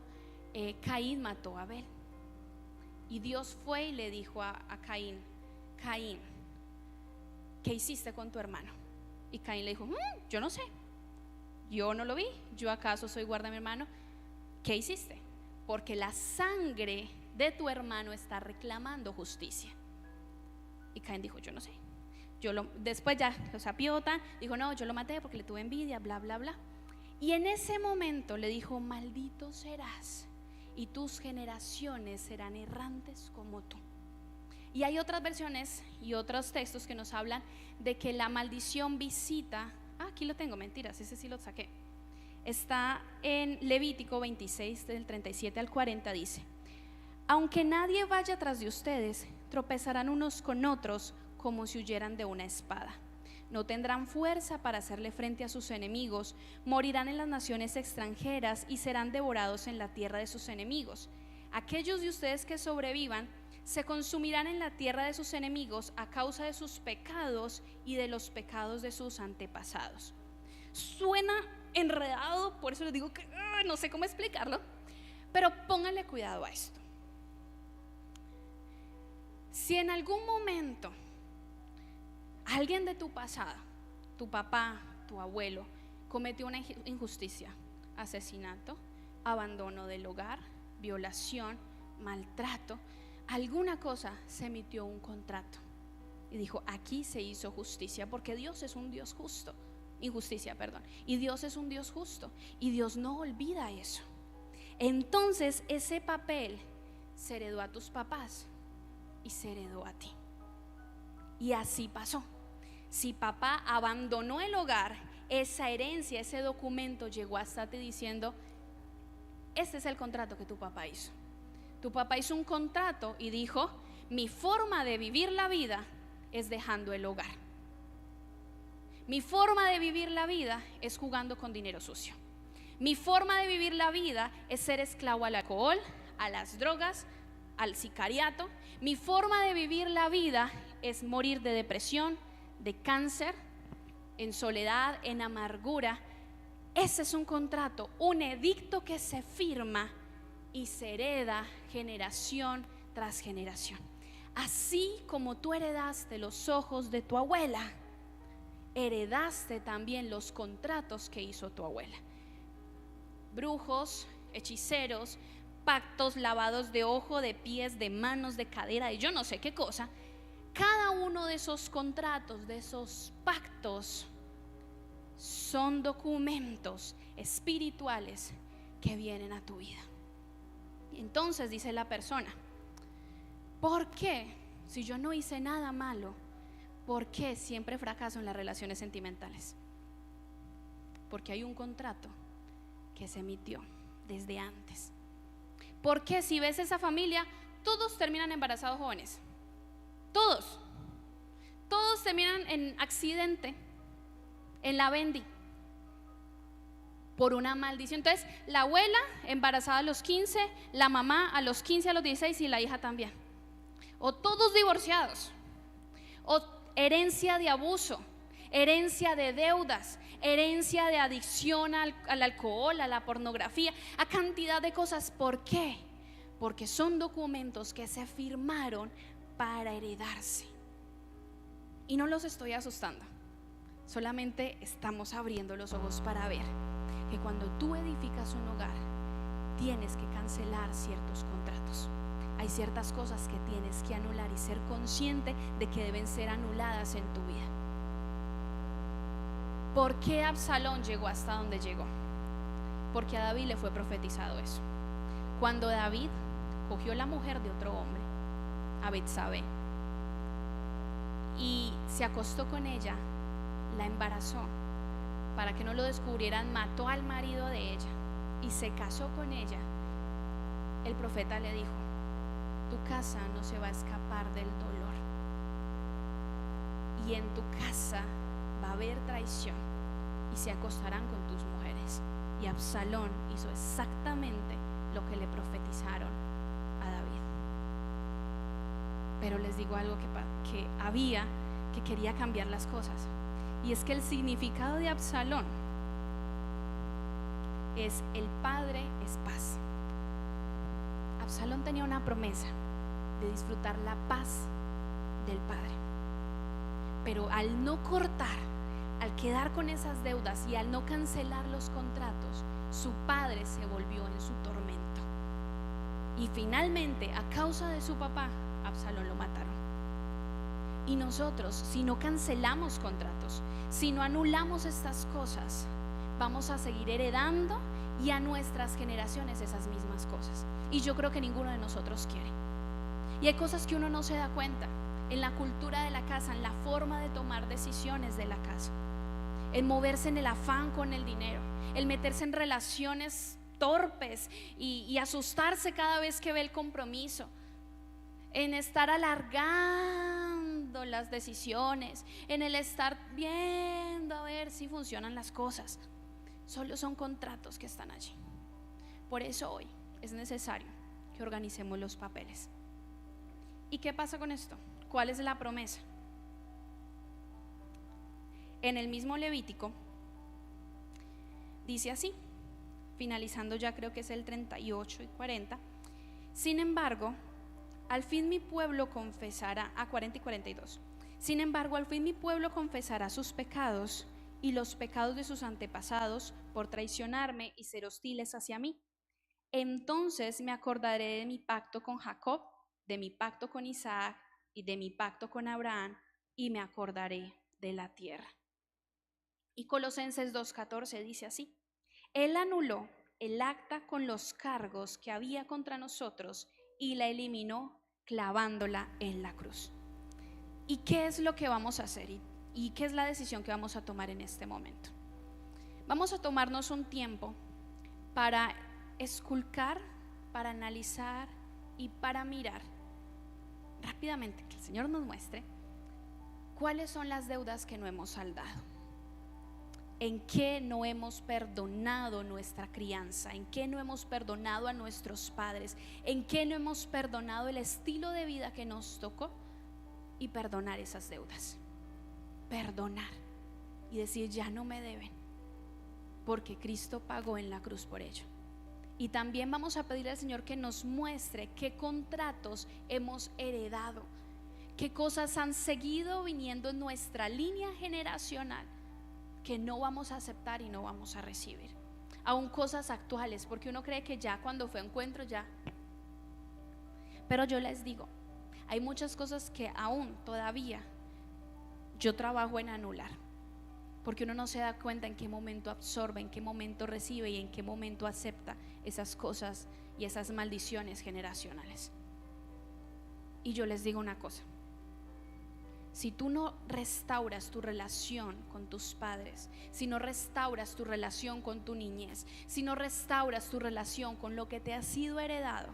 Caín mató a Abel, y Dios fue y le dijo a Caín: Caín, ¿qué hiciste con tu hermano? Y Caín le dijo: yo no sé, yo no lo vi, yo acaso soy guarda de mi hermano. ¿Qué hiciste? Porque la sangre de tu hermano está reclamando justicia. Y Caín dijo: yo no sé. Después ya lo sapiota, dijo: no, yo lo maté porque le tuve envidia, bla, bla, bla. Y en ese momento le dijo: maldito serás y tus generaciones serán errantes como tú. Y hay otras versiones y otros textos que nos hablan de que la maldición visita. Aquí lo tengo, mentiras, ese sí lo saqué. Está en Levítico 26 del 37 al 40, dice: aunque nadie vaya tras de ustedes, tropezarán unos con otros como si huyeran de una espada. No tendrán fuerza para hacerle frente a sus enemigos, morirán en las naciones extranjeras y serán devorados en la tierra de sus enemigos. Aquellos de ustedes que sobrevivan se consumirán en la tierra de sus enemigos a causa de sus pecados y de los pecados de sus antepasados. Suena enredado, por eso les digo que no sé cómo explicarlo, pero pónganle cuidado a esto. Si en algún momento alguien de tu pasado, tu papá, tu abuelo, cometió una injusticia, asesinato, abandono del hogar, violación, maltrato, alguna cosa, se emitió un contrato y dijo: aquí se hizo justicia, porque Dios es un Dios justo, injusticia, perdón, y Dios es un Dios justo y Dios no olvida eso. Entonces ese papel se heredó a tus papás y se heredó a ti. Y así pasó. Si papá abandonó el hogar, esa herencia, ese documento llegó hasta ti diciendo: este es el contrato que tu papá hizo. Tu papá hizo un contrato y dijo: mi forma de vivir la vida es dejando el hogar. Mi forma de vivir la vida es jugando con dinero sucio. Mi forma de vivir la vida es ser esclavo al alcohol, a las drogas, al sicariato. Mi forma de vivir la vida es morir de depresión, de cáncer, en soledad, en amargura. Ese es un contrato, un edicto que se firma y se hereda generación tras generación. Así como tú heredaste los ojos de tu abuela, heredaste también los contratos que hizo tu abuela. Brujos, hechiceros, pactos, lavados de ojo, de pies, de manos, de cadera, de yo no sé qué cosa. Cada uno de esos contratos, de esos pactos, son documentos espirituales que vienen a tu vida. Entonces dice la persona: ¿por qué, si yo no hice nada malo, por qué siempre fracaso en las relaciones sentimentales? Porque hay un contrato que se emitió desde antes. ¿Por qué, si ves esa familia, todos terminan embarazados jóvenes? Todos terminan en accidente, en la bendi, por una maldición. Entonces, la abuela embarazada a los 15, la mamá a los 15, a los 16 y la hija también. O todos divorciados, o herencia de abuso, herencia de deudas, herencia de adicción al alcohol, a la pornografía, a cantidad de cosas. ¿Por qué? Porque son documentos que se firmaron para heredarse. Y no los estoy asustando, solamente estamos abriendo los ojos para ver que cuando tú edificas un hogar, tienes que cancelar ciertos contratos. Hay ciertas cosas que tienes que anular y ser consciente de que deben ser anuladas en tu vida. ¿Por qué Absalón llegó hasta donde llegó? Porque a David le fue profetizado eso. Cuando David cogió la mujer de otro hombre, a Betsabé, y se acostó con ella, la embarazó. Para que no lo descubrieran, mató al marido de ella y se casó con ella. El profeta le dijo: tu casa no se va a escapar del dolor, y en tu casa va a haber traición y se acostarán con tus mujeres. Y Absalón hizo exactamente lo que le profetizaron a David. Pero les digo algo que había, que quería cambiar las cosas, y es que el significado de Absalón es: el padre es paz. Absalón tenía una promesa de disfrutar la paz del padre, pero al no cortar, al quedar con esas deudas y al no cancelar los contratos, su padre se volvió en su tormento. Y finalmente, a causa de su papá, Absalón lo mataron. Y nosotros, si no cancelamos contratos, si no anulamos estas cosas, vamos a seguir heredando y a nuestras generaciones esas mismas cosas. Y yo creo que ninguno de nosotros quiere. Y hay cosas que uno no se da cuenta en la cultura de la casa, en la forma de tomar decisiones de la casa, en moverse en el afán con el dinero, el meterse en relaciones torpes y asustarse cada vez que ve el compromiso, en estar alargando las decisiones, en el estar viendo a ver si funcionan las cosas. Solo son contratos que están allí. Por eso hoy es necesario que organicemos los papeles. ¿Y qué pasa con esto? ¿Cuál es la promesa? En el mismo Levítico dice así, finalizando ya, creo que es el 38 y 40. Sin embargo, al fin mi pueblo confesará, a 40 y 42. Sin embargo, al fin mi pueblo confesará sus pecados y los pecados de sus antepasados por traicionarme y ser hostiles hacia mí. Entonces me acordaré de mi pacto con Jacob, de mi pacto con Isaac y de mi pacto con Abraham, y me acordaré de la tierra. Y Colosenses 2:14 dice así: Él anuló el acta con los cargos que había contra nosotros y la eliminó clavándola en la cruz. ¿Y qué es lo que vamos a hacer? ¿Y qué es la decisión que vamos a tomar en este momento? Vamos a tomarnos un tiempo para esculcar, para analizar y para mirar rápidamente, que el Señor nos muestre cuáles son las deudas que no hemos saldado, en qué no hemos perdonado nuestra crianza, en qué no hemos perdonado a nuestros padres, en qué no hemos perdonado el estilo de vida que nos tocó, y perdonar esas deudas. Perdonar. y decir: ya no me deben, porque Cristo pagó en la cruz por ello. Y también vamos a pedirle al Señor que nos muestre qué contratos hemos heredado, qué cosas han seguido viniendo en nuestra línea generacional que no vamos a aceptar y no vamos a recibir. Aún cosas actuales, porque uno cree que ya cuando fue encuentro ya. Pero yo les digo, hay muchas cosas que aún todavía yo trabajo en anular, porque uno no se da cuenta en qué momento absorbe, en qué momento recibe y en qué momento acepta esas cosas y esas maldiciones generacionales. Y yo les digo una cosa: si tú no restauras tu relación con tus padres, si no restauras tu relación con tu niñez, si no restauras tu relación con lo que te ha sido heredado,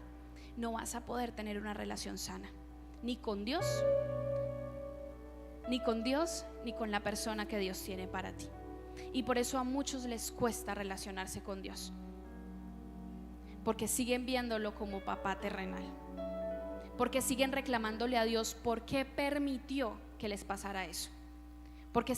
no vas a poder tener una relación sana, ni con Dios, ni con la persona que Dios tiene para ti. Y por eso a muchos les cuesta relacionarse con Dios, porque siguen viéndolo como papá terrenal, porque siguen reclamándole a Dios por qué permitió que les pasara eso, porque